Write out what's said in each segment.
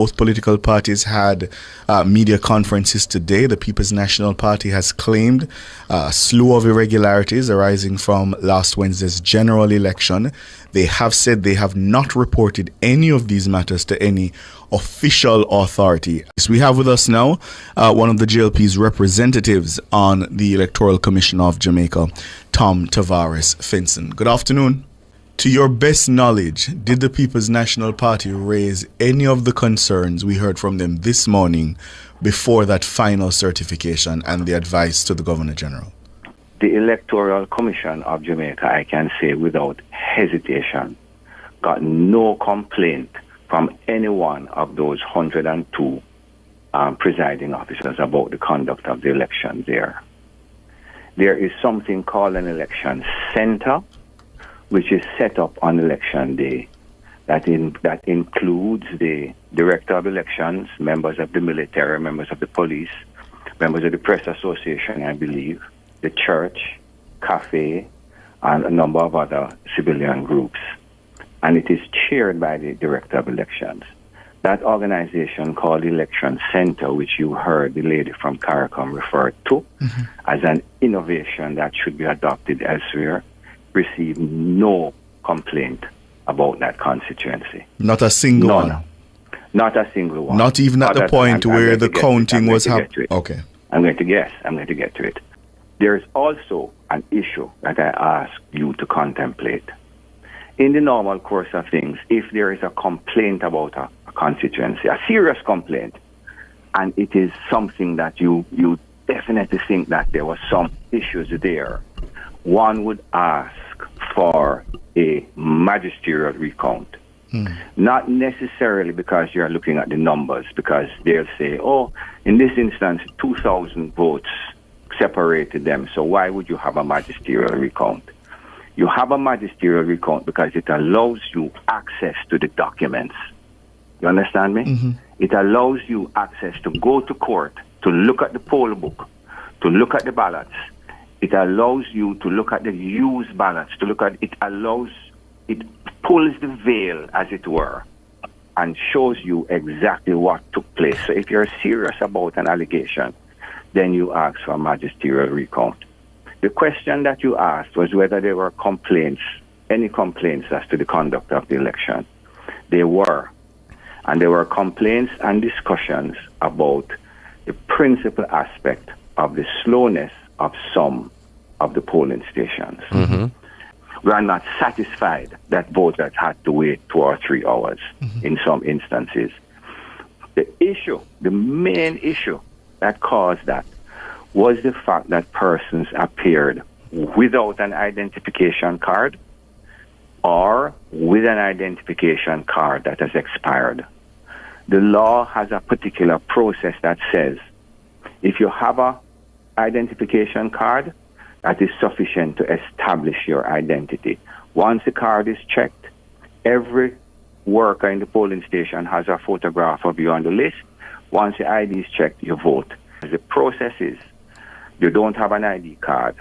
Both political parties had media conferences today. The People's National Party has claimed a slew of irregularities arising from last Wednesday's general election. They have said they have not reported any of these matters to any official authority. So we have with us now one of the JLP's representatives on the Electoral Commission of Jamaica, Tom Tavares Finson. Good afternoon. To your best knowledge, did the People's National Party raise any of the concerns we heard from them this morning before that final certification and the advice to the Governor General? The Electoral Commission of Jamaica, I can say without hesitation, got no complaint from any one of those 102 presiding officers about the conduct of the election there. There is something called an election center, which is set up on election day, that includes the director of elections, members of the military, members of the police, members of the press association, I believe, the church, cafe, and a number of other civilian groups. And it is chaired by the director of elections. That organization called Election Center, which you heard the lady from CARICOM refer to as an innovation that should be adopted elsewhere, received no complaint about that constituency. Not a single one? Not a single one. Not even at the point where the counting was happening? Okay. I'm going to get to it. There is also an issue that I ask you to contemplate. In the normal course of things, if there is a complaint about a constituency, a serious complaint, and it is something that you definitely think that there were some issues there, one would ask for a magisterial recount. Not necessarily because you're looking at the numbers, because they'll say, oh, in this instance, 2,000 votes separated them, so why would you have a magisterial recount? You have a magisterial recount because it allows you access to the documents. You understand me? It allows you access to go to court, to look at the poll book, to look at the ballots. It allows you to look at the used ballots, it pulls the veil, as it were, and shows you exactly what took place. So if you're serious about an allegation, then you ask for a magisterial recount. The question that you asked was whether there were any complaints as to the conduct of the election. There were. And there were complaints and discussions about the principal aspect of the slowness of some of the polling stations. We are not satisfied that voters had to wait 2 or 3 hours in some instances. The main issue that caused that was the fact that persons appeared without an identification card or with an identification card that has expired. The law has a particular process that says if you have an identification card, that is sufficient to establish your identity. Once the card is checked, every worker in the polling station has a photograph of you on the list. Once the ID is checked, you vote. The process is, you don't have an ID card,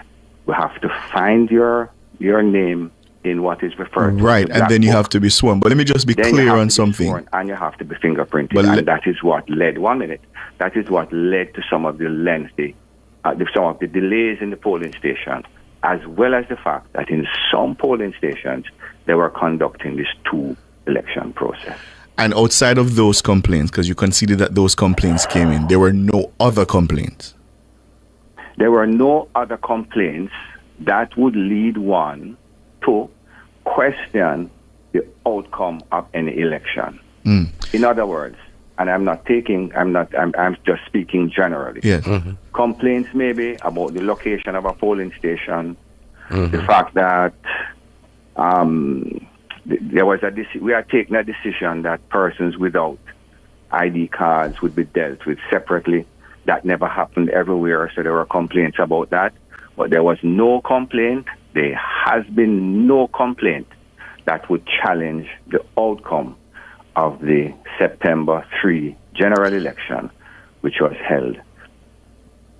we have to find your name in what is referred to. Right, and then you have to be sworn. But let me just be clear on something. And you have to be fingerprinted. And that is what led, that is what led to some of the lengthy, some of the delays in the polling station, as well as the fact that in some polling stations, they were conducting this 2-election process. And outside of those complaints, because you conceded that those complaints came in, there were no other complaints? There were no other complaints that would lead one to question the outcome of any election. In other words, and I'm just speaking generally. Yes. Complaints maybe about the location of a polling station, the fact that we are taking a decision that persons without ID cards would be dealt with separately. That never happened everywhere, so there were complaints about that. But there was no complaint, there has been no complaint that would challenge the outcome of the September 3 general election, which was held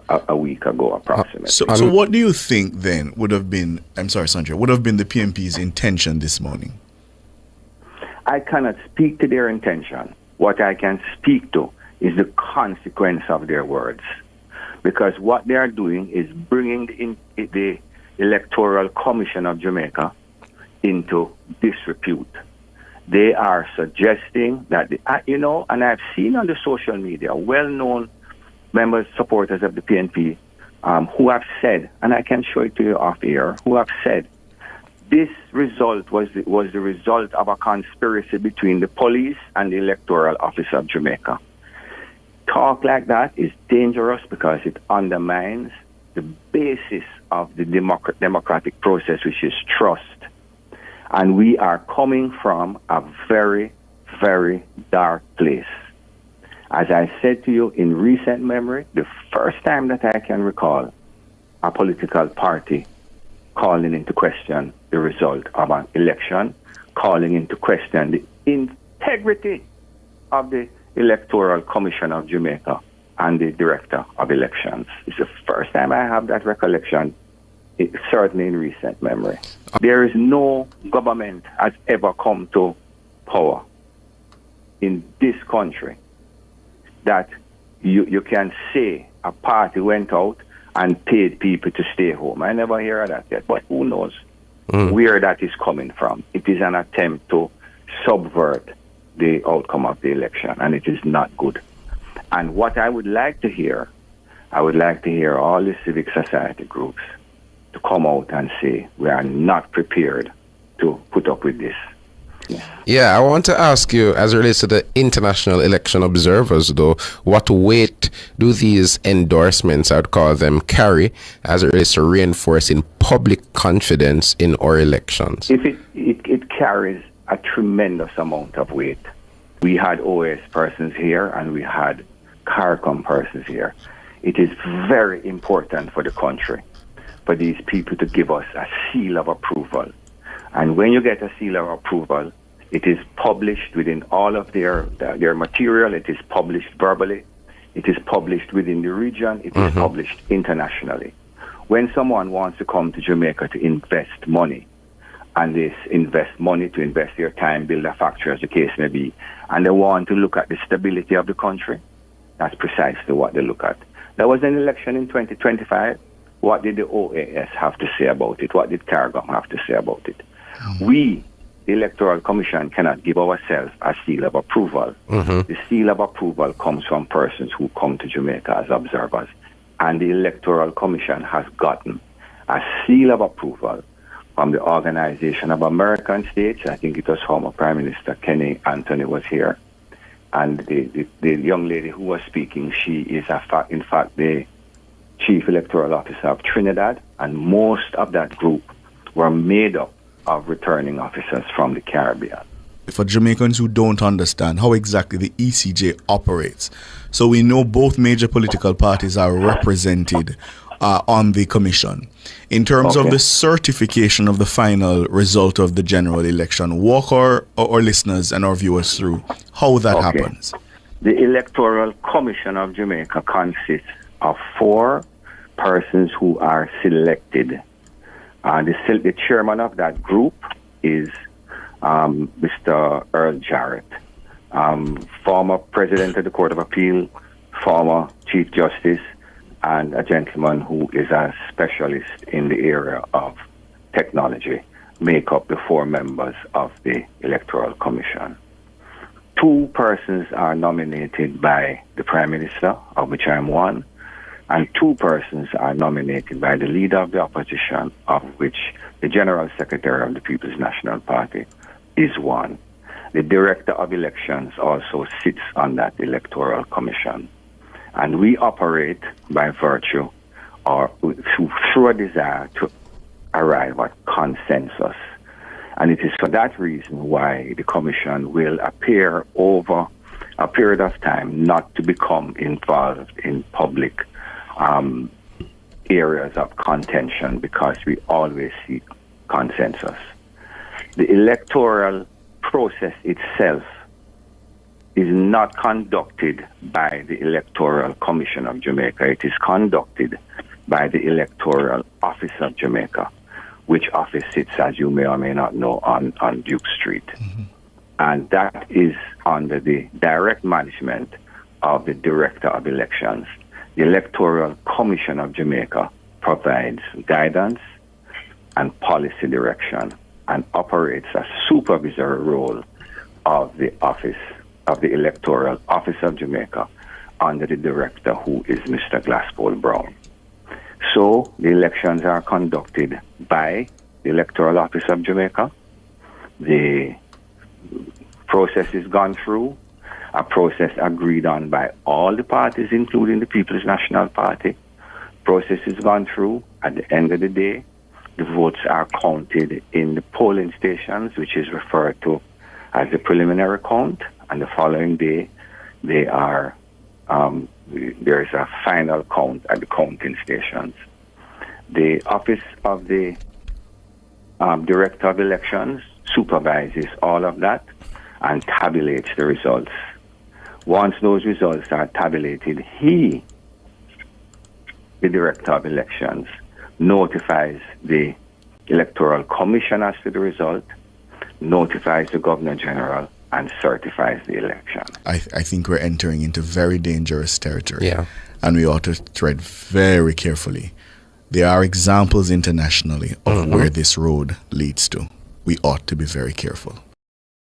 a week ago approximately. So what do you think then would have been, would have been the PNP's intention this morning? I cannot speak to their intention, What I can speak to is the consequence of their words. Because what they are doing is bringing the Electoral Commission of Jamaica into disrepute. They are suggesting that, and I've seen on the social media, well-known members, supporters of the PNP, who have said, and I can show it to you off air, who have said, this result was the result of a conspiracy between the police and the Electoral Office of Jamaica. Talk like that is dangerous because it undermines the basis of the democratic process, which is trust. And we are coming from a very, very dark place. As I said to you in recent memory, the first time that I can recall a political party calling into question the result of an election, calling into question the integrity of the Electoral Commission of Jamaica and the Director of Elections. It's the first time I have that recollection, certainly in recent memory. There is no government has ever come to power in this country that you can say a party went out and paid people to stay home. I never hear of that yet, but who knows where that is coming from. It is an attempt to subvert the outcome of the election, and it is not good. And what I would like to hear all the civic society groups to come out and say, we are not prepared to put up with this. Yeah, I want to ask you, as it relates to the international election observers, though, what weight do these endorsements, I would call them, carry as it relates to reinforcing public confidence in our elections? If it carries a tremendous amount of weight. We had OAS persons here and we had CARICOM persons here. It is very important for the country for these people to give us a seal of approval. And when you get a seal of approval, it is published within all of their material. It is published verbally. It is published within the region. It is published internationally. When someone wants to come to Jamaica to invest money, and they invest money to invest their time, build a factory, as the case may be, and they want to look at the stability of the country, that's precisely what they look at. There was an election in 2025. What did the OAS have to say about it? What did CARICOM have to say about it? We, the Electoral Commission, cannot give ourselves a seal of approval. The seal of approval comes from persons who come to Jamaica as observers. And the Electoral Commission has gotten a seal of approval from the Organization of American States. I think it was former Prime Minister Kenny Anthony was here. And the young lady who was speaking, she is in fact the Chief Electoral Officer of Trinidad. And most of that group were made up of returning officers from the Caribbean. For Jamaicans who don't understand how exactly the ECJ operates, so we know both major political parties are represented on the commission. In terms of the certification of the final result of the general election, walk our listeners and our viewers through how that happens. The Electoral Commission of Jamaica consists of 4 persons who are selected. The chairman of that group is Mr. Earl Jarrett, former president of the Court of Appeal, former Chief Justice, and a gentleman who is a specialist in the area of technology, make up the 4 members of the Electoral Commission. 2 persons are nominated by the Prime Minister, of which I am one, and 2 persons are nominated by the leader of the opposition, of which the General Secretary of the People's National Party is one. The Director of Elections also sits on that Electoral Commission. And we operate by virtue or through a desire to arrive at consensus. And it is for that reason why the Commission will appear over a period of time not to become involved in public areas of contention, because we always seek consensus. The electoral process itself is not conducted by the Electoral Commission of Jamaica. It is conducted by the Electoral Office of Jamaica, which office sits, as you may or may not know, on Duke Street. And that is under the direct management of the Director of Elections. The Electoral Commission of Jamaica provides guidance and policy direction and operates a supervisory role of the office of the Electoral Office of Jamaica under the director, who is Mr. Glasspool Brown. So the elections are conducted by the Electoral Office of Jamaica. The process is gone through, a process agreed on by all the parties, including the People's National Party. Process is gone through. At the end of the day, the votes are counted in the polling stations, which is referred to as the preliminary count, and the following day, they are there is a final count at the counting stations. The Office of the Director of Elections supervises all of that and tabulates the results. Once those results are tabulated, he, the Director of Elections, notifies the Electoral Commission as to the result, notifies the Governor General, and certifies the election. I think we're entering into very dangerous territory. Yeah. And we ought to tread very carefully. There are examples internationally of where this road leads to. We ought to be very careful.